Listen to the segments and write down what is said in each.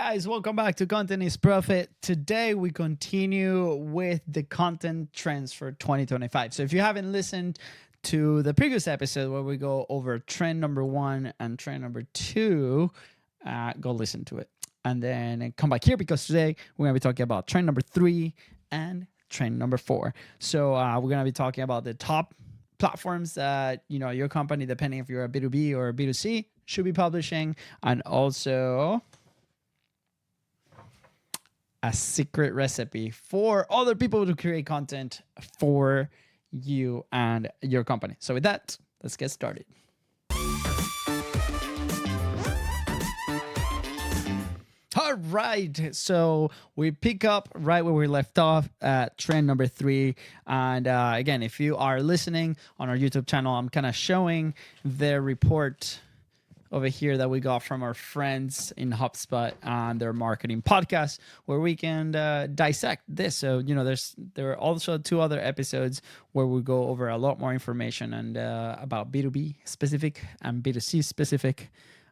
guys, welcome back to Content is Profit. Today we continue with the content trends for 2025. So if you haven't listened to the previous episode where we go over trend number 1 and trend number 2, go listen to it. And then come back here because today we're going to be talking about trend number 3 and trend number 4. So we're going to be talking about the top platforms that your company, depending if you're a B2B or a B2C, should be publishing, and also a secret recipe for other people to create content for you and your company. So with that, let's get started. All right, so we pick up right where we left off at trend number 3. And again, if you are listening on our YouTube channel, I'm kind of showing their report over here that we got from our friends in HubSpot on their marketing podcast, where we can dissect this. So, there are also 2 other episodes where we go over a lot more information and about B2B specific and B2C specific.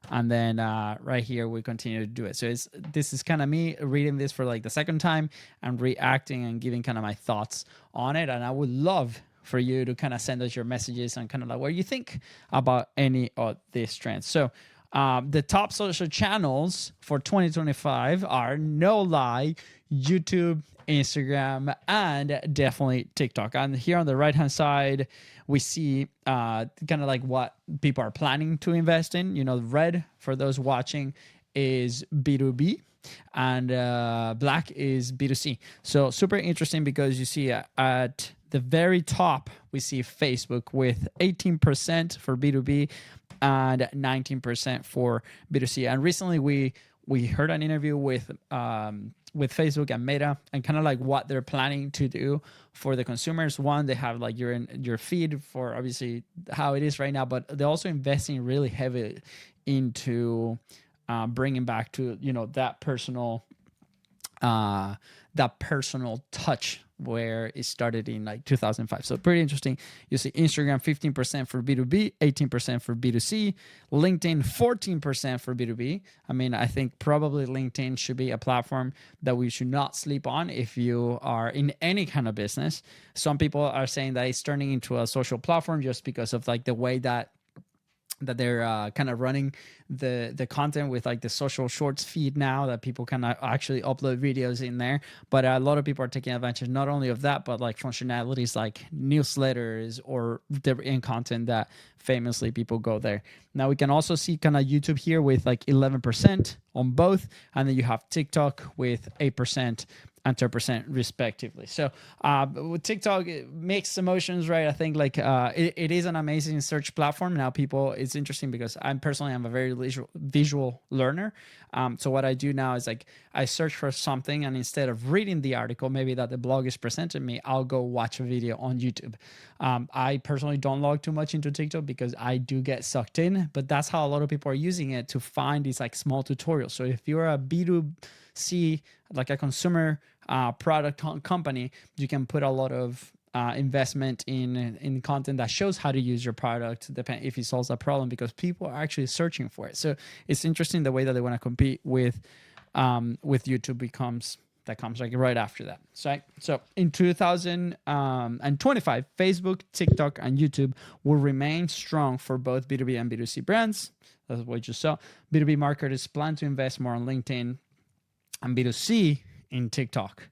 And then right here, we continue to do it. So this is kind of me reading this for like the second time and reacting and giving kind of my thoughts on it. And I would love for you to kind of send us your messages and kind of like what you think about any of these trends. So the top social channels for 2025 are, no lie, YouTube, Instagram, and definitely TikTok. And here on the right-hand side, we see kind of like what people are planning to invest in. Red, for those watching, is B2B. And black is B2C. So super interesting because you see at the very top, we see Facebook with 18% for B2B and 19% for B2C. And recently we heard an interview with Facebook and Meta and kind of like what they're planning to do for the consumers. One, they have like your feed for obviously how it is right now, but they're also investing really heavily into bringing back to that personal touch where it started in like 2005. So pretty interesting. You see Instagram 15% for B2B, 18% for B2C, LinkedIn 14% for B2B. I mean, I think probably LinkedIn should be a platform that we should not sleep on if you are in any kind of business. Some people are saying that it's turning into a social platform just because of like the way that they're kind of running the content with like the social shorts feed now, that people can actually upload videos in there. But a lot of people are taking advantage not only of that, but like functionalities like newsletters or the in content that famously people go there. Now we can also see kind of YouTube here with like 11% on both. And then you have TikTok with 8% and 10% respectively. So with TikTok, it makes emotions, right? I think like it is an amazing search platform. Now it's interesting because I'm a very visual learner. So what I do now is like I search for something, and instead of reading the article, maybe that the blog is presented me, I'll go watch a video on YouTube. I personally don't log too much into TikTok because I do get sucked in, but that's how a lot of people are using it, to find these like small tutorials. So if you're a B2C, like a consumer product company, you can put a lot of investment in content that shows how to use your product, if it solves a problem, because people are actually searching for it. So it's interesting the way that they want to compete with YouTube comes like right after that. So in 2025, Facebook, TikTok, and YouTube will remain strong for both B2B and B2C brands. That's what you just saw. B2B marketers plan to invest more on LinkedIn and B2C in TikTok,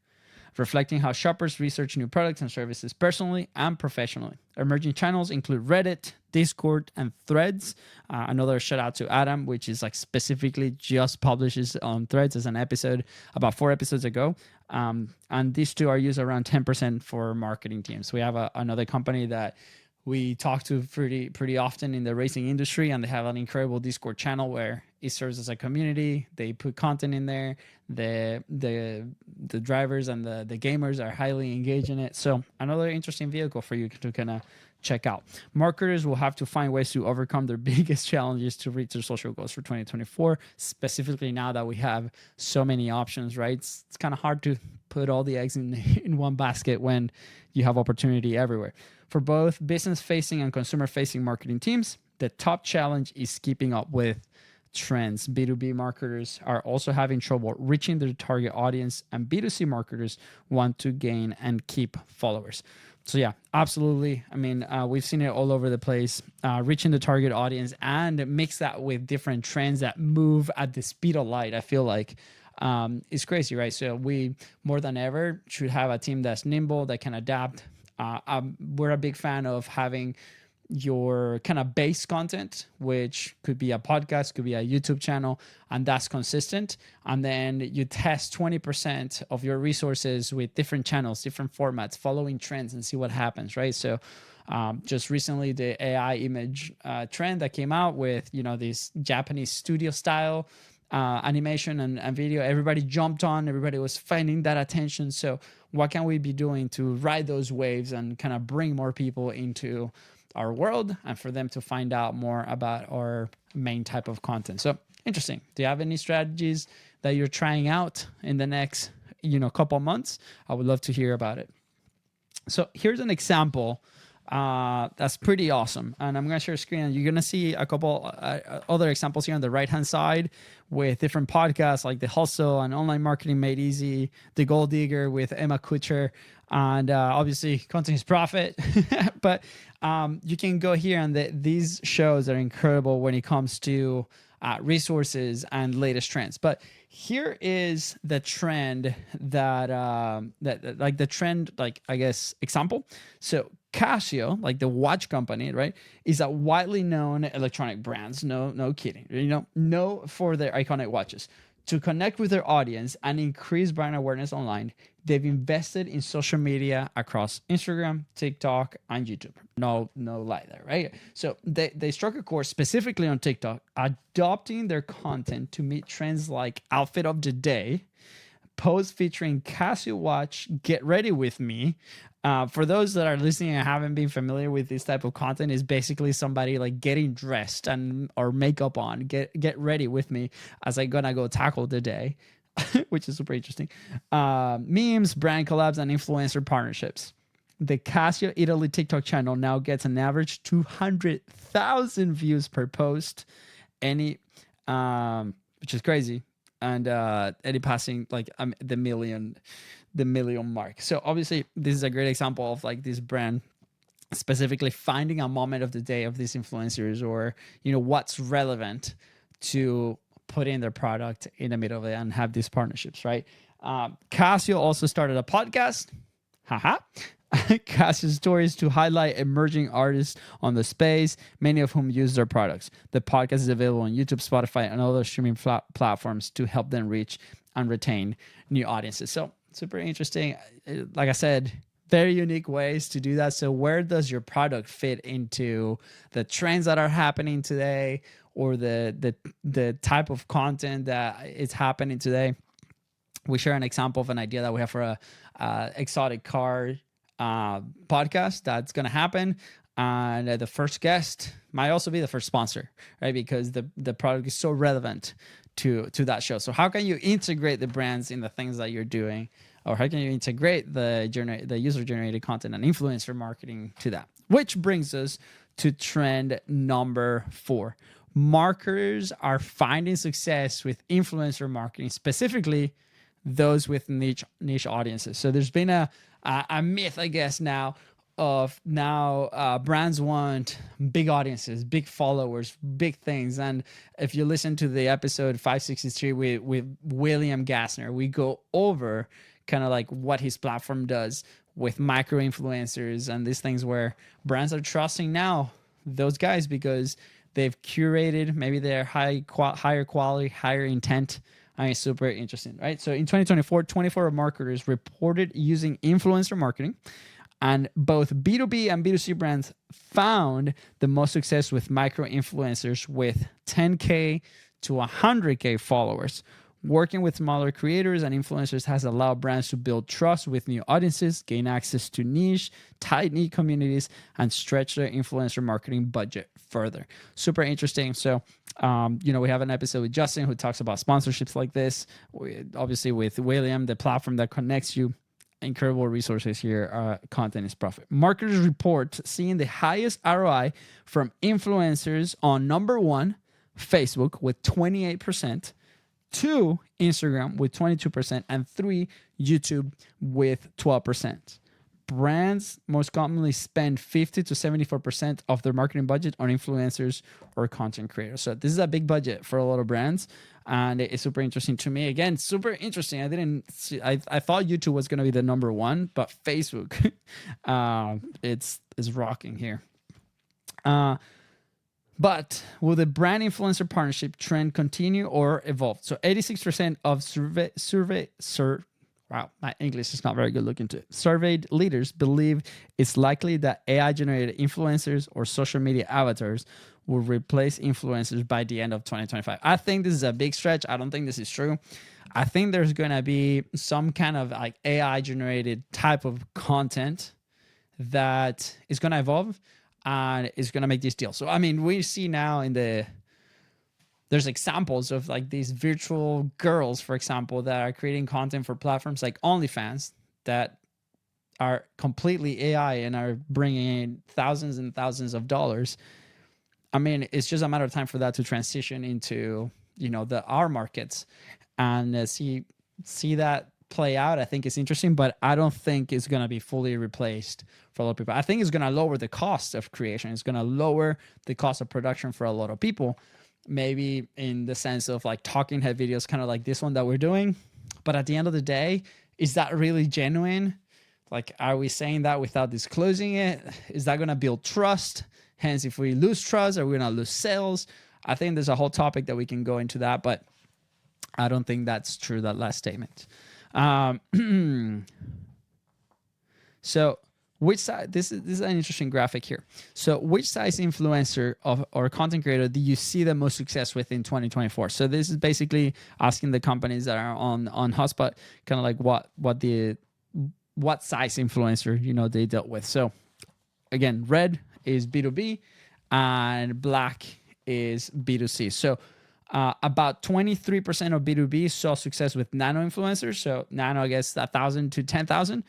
reflecting how shoppers research new products and services personally and professionally. Emerging channels include Reddit, Discord, and Threads. Another shout out to Adam, which is like specifically just publishes on Threads as an episode about 4 episodes ago. And these 2 are used around 10% for marketing teams. We have another company that we talk to pretty often in the racing industry, and they have an incredible Discord channel where it serves as a community. They put content in there. The drivers and the gamers are highly engaged in it. So another interesting vehicle for you to kind of check out. Marketers will have to find ways to overcome their biggest challenges to reach their social goals for 2024, specifically now that we have so many options, right? It's kind of hard to put all the eggs in one basket when you have opportunity everywhere. For both business-facing and consumer-facing marketing teams, the top challenge is keeping up with trends. B2B marketers are also having trouble reaching their target audience, and B2C marketers want to gain and keep followers. So yeah, absolutely. I mean, we've seen it all over the place, reaching the target audience and mix that with different trends that move at the speed of light. I feel like it's crazy, right? So we more than ever should have a team that's nimble, that can adapt. We're a big fan of having your kind of base content, which could be a podcast, could be a YouTube channel, and that's consistent. And then you test 20% of your resources with different channels, different formats, following trends, and see what happens, right? So just recently, the AI image trend that came out with, this Japanese studio style animation and video, everybody jumped on, everybody was finding that attention. So what can we be doing to ride those waves and kind of bring more people into our world and for them to find out more about our main type of content? So interesting. Do you have any strategies that you're trying out in the next, couple months? I would love to hear about it. So here's an example that's pretty awesome. And I'm going to share a screen, and you're going to see a couple other examples here on the right-hand side with different podcasts like The Hustle and Online Marketing Made Easy, The Gold Digger with Emma Kutcher, and obviously Content is Profit. But you can go here, and these shows are incredible when it comes to resources and latest trends. But here is the trend example. So Casio, like the watch company, right, is a widely known electronic brand. No kidding. Known for their iconic watches. To connect with their audience and increase brand awareness online, they've invested in social media across Instagram, TikTok, and YouTube. No lie there, right? So they struck a course specifically on TikTok, adopting their content to meet trends like outfit of the day, posts featuring Casio watch, get ready with me. For those that are listening and haven't been familiar with this type of content, is basically somebody like getting dressed or makeup on, get ready with me as I gonna go tackle the day, which is super interesting. Memes, brand collabs, and influencer partnerships. The Casio Italy TikTok channel now gets an average 200,000 views per post, which is crazy. And Eddie passing like the million mark. So obviously this is a great example of like this brand specifically finding a moment of the day of these influencers, or what's relevant to put in their product in the middle of it and have these partnerships, right? Casio also started a podcast. Casio stories to highlight emerging artists on the space, many of whom use their products. The podcast is available on YouTube, Spotify, and other streaming platforms to help them reach and retain new audiences. So super interesting. Like I said, very unique ways to do that. So where does your product fit into the trends that are happening today, or the type of content that is happening today? We share an example of an idea that we have for a exotic car podcast that's going to happen, and the first guest might also be the first sponsor, right? Because the product is so relevant to that show. So how can you integrate the brands in the things that you're doing, or how can you integrate the user generated content and influencer marketing to that? Which brings us to trend number 4. Marketers are finding success with influencer marketing, specifically those with niche audiences. So there's been a myth, I guess, brands want big audiences, big followers, big things. And if you listen to the episode 563 with William Gassner, we go over kind of like what his platform does with micro influencers and these things, where brands are trusting now those guys because they've curated, maybe they're higher quality, higher intent. I mean, super interesting, right? So in 2024, 24 marketers reported using influencer marketing, and both B2B and B2C brands found the most success with micro influencers with 10K to 100K followers. Working with smaller creators and influencers has allowed brands to build trust with new audiences, gain access to niche, tight-knit communities, and stretch their influencer marketing budget further. Super interesting. So, we have an episode with Justin who talks about sponsorships like this. Obviously, with William, the platform that connects you. Incredible resources here. Content is Profit. Marketers report seeing the highest ROI from influencers on number 1, Facebook with 28%, 2, Instagram with 22%, and 3, YouTube with 12%. Brands most commonly spend 50 to 74% of their marketing budget on influencers or content creators. So this is a big budget for a lot of brands, and it's super interesting to me. Again, super interesting. I thought YouTube was going to be the number one, but Facebook, it's rocking here. But will the brand influencer partnership trend continue or evolve? So 86% of wow, my English is not very good looking to it. Surveyed leaders believe it's likely that AI-generated influencers or social media avatars will replace influencers by the end of 2025. I think this is a big stretch. I don't think this is true. I think there's going to be some kind of like AI-generated type of content that is going to evolve and is going to make this deal. So, I mean, we see now there's examples of like these virtual girls, for example, that are creating content for platforms like OnlyFans that are completely AI and are bringing in thousands and thousands of dollars. I mean, it's just a matter of time for that to transition into, our markets and see that play out. I think it's interesting, but I don't think it's going to be fully replaced for a lot of people. I think it's going to lower the cost of creation. It's going to lower the cost of production for a lot of people. Maybe in the sense of like talking head videos, kind of like this one that we're doing. But at the end of the day, is that really genuine? Like, are we saying that without disclosing it? Is that going to build trust? Hence, if we lose trust, are we going to lose sales? I think there's a whole topic that we can go into that, but I don't think that's true, that last statement. So which side, this is an interesting graphic here. So which size influencer or content creator do you see the most success with in 2024? So this is basically asking the companies that are on Hotspot kind of like what size influencer, they dealt with. So again, red is B2B and black is B2C. So about 23% of B2B saw success with nano influencers. So nano, I guess, 1,000 to 10,000.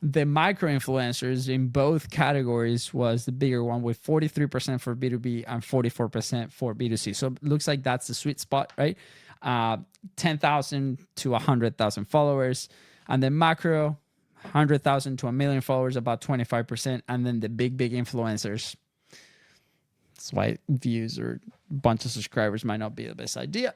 The micro influencers in both categories was the bigger one with 43% for B2B and 44% for B2C. So it looks like that's the sweet spot, right? 10,000 to 100,000 followers. And then macro, 100,000 to 1 million followers, about 25%. And then the big influencers. That's why views or a bunch of subscribers might not be the best idea.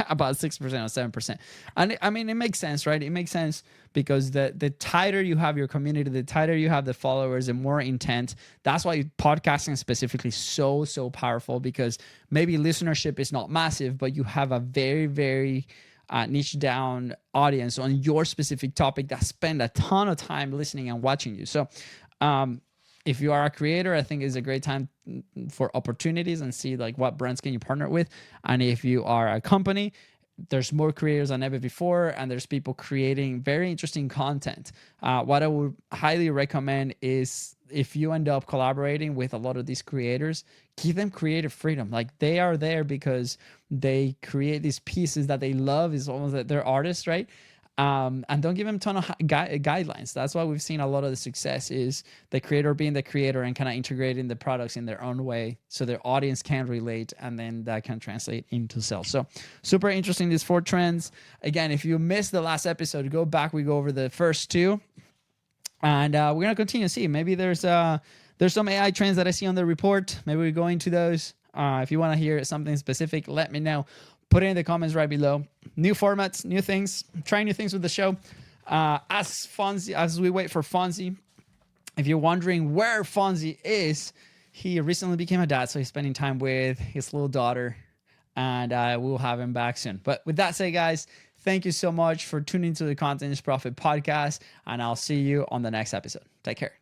About 6% or 7%. And I mean, it makes sense, right? It makes sense because the tighter you have your community, the tighter you have the followers, the more intent. That's why podcasting specifically is so powerful, because maybe listenership is not massive, but you have a very, very niche down audience on your specific topic that spend a ton of time listening and watching you. So, if you are a creator, I think it's a great time for opportunities and see like what brands can you partner with. And if you are a company, there's more creators than ever before, and there's people creating very interesting content. What I would highly recommend is if you end up collaborating with a lot of these creators, give them creative freedom. Like, they are there because they create these pieces that they love. It's almost that they're artists, right? And don't give them a ton of guidelines. That's why we've seen a lot of the success is the creator being the creator and kind of integrating the products in their own way so their audience can relate, and then that can translate into sales. So super interesting, these 4 trends. Again, if you missed the last episode, go back. We go over the first 2. And we're going to continue to see. Maybe there's some AI trends that I see on the report. Maybe we go into those. If you want to hear something specific, let me know. Put it in the comments right below. New formats, new things, trying new things with the show. As we wait for Fonzie, if you're wondering where Fonzie is, he recently became a dad, so he's spending time with his little daughter, and we'll have him back soon. But with that said, guys, thank you so much for tuning to the Content is Profit podcast, and I'll see you on the next episode. Take care.